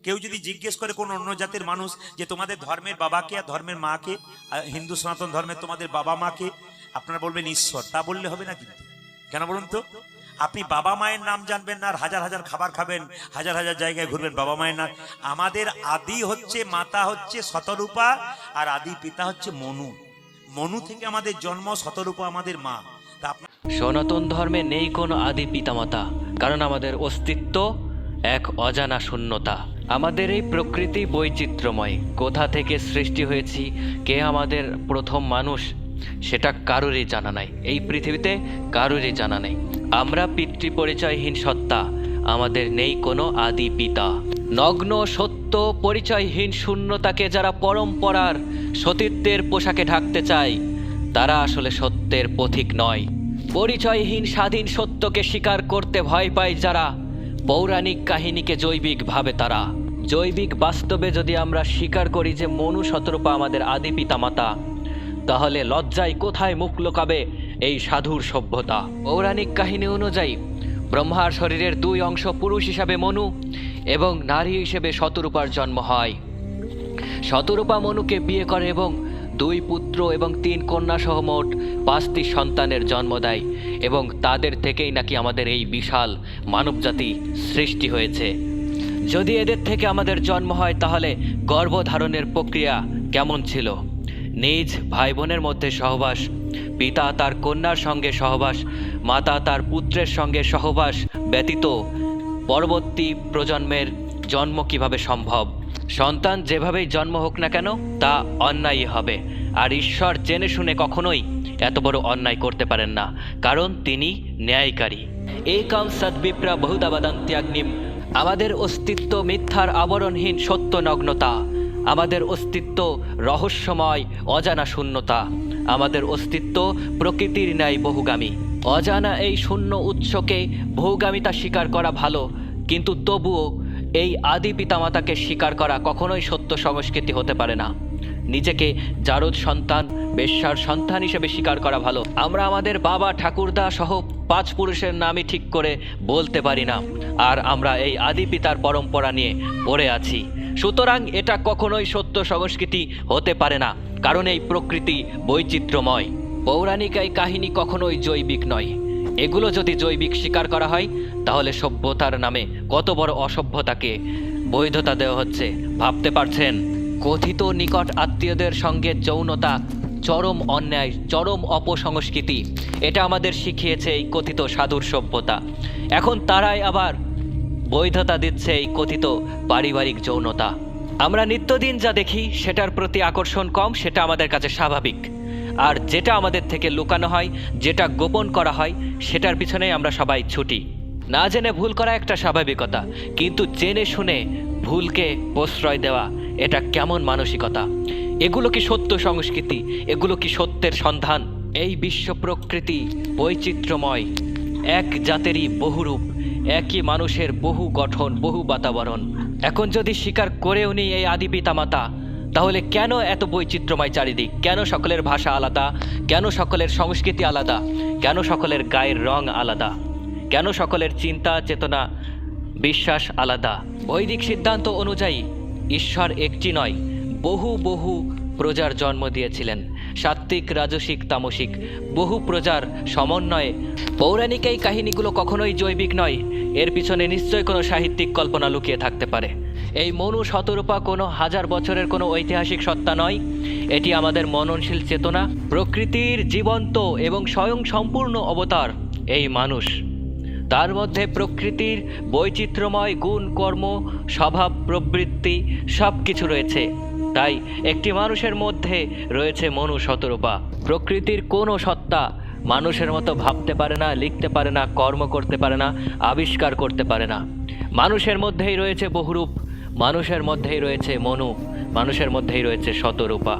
কেউ যদি জিজ্ঞেস করে কোন অন্য জাতের মানুষ যে তোমাদের ধর্মের বাবাকে আর ধর্মের মাকে, হিন্দু সনাতন ধর্মের তোমাদের বাবা মাকে, আপনারা বলবেন ঈশ্বর। তা বললে হবে না কিন্তু। কেন বলুন তো? আপনি বাবা মায়ের নাম জানবেন না আর হাজার হাজার খাবার খাবেন, হাজার হাজার জায়গায় ঘুরবেন, বাবা মায়ের নাম। আমাদের আদি হচ্ছে, মাতা হচ্ছে শতরূপা, আর আদি পিতা হচ্ছে মনু। মনু থেকে আমাদের জন্ম, শতরূপা আমাদের মা। তা সনাতন ধর্মে নেই কোনো আদি পিতামাতা, কারণ আমাদের অস্তিত্ব এক অজানা শূন্যতা। আমাদের এই প্রকৃতি বৈচিত্র্যময়। কোথা থেকে সৃষ্টি হয়েছি, কে আমাদের প্রথম মানুষ, সেটা কারোরই জানা নাই। এই পৃথিবীতে কারোরই জানা নেই। আমরা পিতৃ পরিচয়হীন সত্তা, আমাদের নেই কোনো আদি পিতা। নগ্ন সত্য পরিচয়হীন শূন্যতাকে যারা পরম্পরার সতীত্বের পোশাকে ঢাকতে চায়, তারা আসলে সত্যের পথিক নয়। পরিচয়হীন স্বাধীন সত্যকে স্বীকার করতে ভয় পায় যারা, পৌরাণিক কাহিনীকে জৈবিক ভাবে তারা। জৈবিক বাস্তবে যদি আমরা স্বীকার করি যে মনু শতরূপা আমাদের আদি পিতামাতা, তাহলে লজ্জায় কোথায় মুখ লুকাবে এই সাধুর সভ্যতা। পৌরাণিক কাহিনী অনুযায়ী ব্রহ্মার শরীরের দুই অংশ, পুরুষ হিসাবে মনু এবং নারী হিসেবে শতরূপার জন্ম হয়। শতরূপা মনুকে বিয়ে করে এবং 2 পুত্র এবং 3 কন্যা সহ মোট 5টি সন্তানের জন্ম দেয়, এবং তাদের থেকেই নাকি আমাদের এই বিশাল মানবজাতি সৃষ্টি হয়েছে। যদি এদের থেকে আমাদের জন্ম হয়, তাহলে গর্ভধারণের প্রক্রিয়া কেমন ছিল? নিজ ভাই বোনের মধ্যে সহবাস, পিতা তার কন্যার সঙ্গে সহবাস, মাতা তার পুত্রের সঙ্গে সহবাস ব্যতীত পরবর্তী প্রজন্মের জন্ম কিভাবে সম্ভব? সন্তান যেভাবেই জন্ম হোক না কেন, তা অন্যায় হবে। আর ঈশ্বর জেনে শুনে কখনোই এত বড় অন্যায় করতে পারেন না, কারণ তিনি ন্যায়কারী। একাম সদ্বিপ্রা বহুধা বদন্ত্যাগ্নিম। আমাদের অস্তিত্ব মিথ্যার আবরণহীন সত্য নগ্নতা। আমাদের অস্তিত্ব রহস্যময় অজানা শূন্যতা। আমাদের অস্তিত্ব প্রকৃতির ন্যায় বহুগামী। অজানা এই শূন্য উৎসকে বহুগামিতা স্বীকার করা ভালো, কিন্তু তবুও এই আদি পিতামাতাকে স্বীকার করা কখনোই সত্য সংস্কৃতি হতে পারে না। নিজেকে জারদ সন্তান, বেশ্যার সন্তান হিসেবে স্বীকার করা ভালো। আমরা আমাদের বাবা ঠাকুরদা সহ 5 পুরুষের নামই ঠিক করে বলতে পারি না, আর আমরা এই আদি পিতার পরম্পরা নিয়ে পড়ে আছি। সুতরাং এটা কখনোই সত্য সংস্কৃতি হতে পারে না, কারণ এই প্রকৃতি বৈচিত্র্যময়। পৌরাণিক এই কাহিনী কখনোই জৈবিক নয়। এগুলো যদি জৈবিক স্বীকার করা হয়, তাহলে সভ্যতার নামে কত বড় অসভ্যতাকে বৈধতা দেওয়া হচ্ছে ভাবতে পারছেন? কথিত নিকট আত্মীয়দের সঙ্গে যৌনতা চরম অন্যায়, চরম অপসংস্কৃতি। এটা আমাদের শিখিয়েছে এই কথিত সাধুর সভ্যতা। এখন তারাই আবার বৈধতা দিচ্ছে এই কথিত পারিবারিক যৌনতা। আমরা নিত্যদিন যা দেখি সেটার প্রতি আকর্ষণ কম, সেটা আমাদের কাছে স্বাভাবিক। আর যেটা আমাদের থেকে লুকানো হয়, যেটা গোপন করা হয়, সেটার পিছনেই আমরা সবাই ছুটি। না জেনে ভুল করা একটা স্বাভাবিকতা, কিন্তু জেনে শুনে ভুলকে প্রশ্রয় দেওয়া, এটা কেমন মানসিকতা? এগুলো কি সত্য সংস্কৃতি? এগুলো কি সত্যের সন্ধান? এই বিশ্ব প্রকৃতি বৈচিত্র্যময়, এক জাতেরই বহুরূপ, একই মানুষের বহু গঠন, বহু বাতাবরণ। এখন যদি স্বীকার করেও নি এই আদি পিতামাতা, তাহলে কেন এত বৈচিত্র্যময় চারিদিক? কেন সকলের ভাষা আলাদা? কেন সকলের সংস্কৃতি আলাদা? কেন সকলের গায়ের রং আলাদা? কেন সকলের চিন্তা চেতনা বিশ্বাস আলাদা? বৈদিক সিদ্ধান্ত অনুযায়ী ঈশ্বর একটি নয়, বহু বহু প্রজার জন্ম দিয়েছিলেন। সাত্ত্বিক, রাজসিক, তামসিক বহু প্রজার সমন্বয়ে। পৌরাণিক এই কাহিনীগুলো কখনোই জৈবিক নয়। এর পিছনে নিশ্চয়ই কোনো সাহিত্যিক কল্পনা লুকিয়ে থাকতে পারে। এই মনু শতরূপা কোনো 1000 বছরের কোনো ঐতিহাসিক সত্তা নয়। এটি আমাদের মননশীল চেতনা, প্রকৃতির জীবন্ত এবং স্বয়ং সম্পূর্ণ অবতার এই মানুষ। তার মধ্যে প্রকৃতির বৈচিত্র্যময় গুণ, কর্ম, স্বভাব, প্রবৃত্তি সব কিছু রয়েছে। তাই একটি মানুষের মধ্যে রয়েছে মনু শতরূপা। প্রকৃতির কোনো সত্তা মানুষের মতো ভাবতে পারে না, লিখতে পারে না, কর্ম করতে পারে না, আবিষ্কার করতে পারে না। মানুষের মধ্যেই রয়েছে বহুরূপ, মানুষের মধ্যেই রয়েছে মনু, মানুষের মধ্যেই রয়েছে শতরূপা।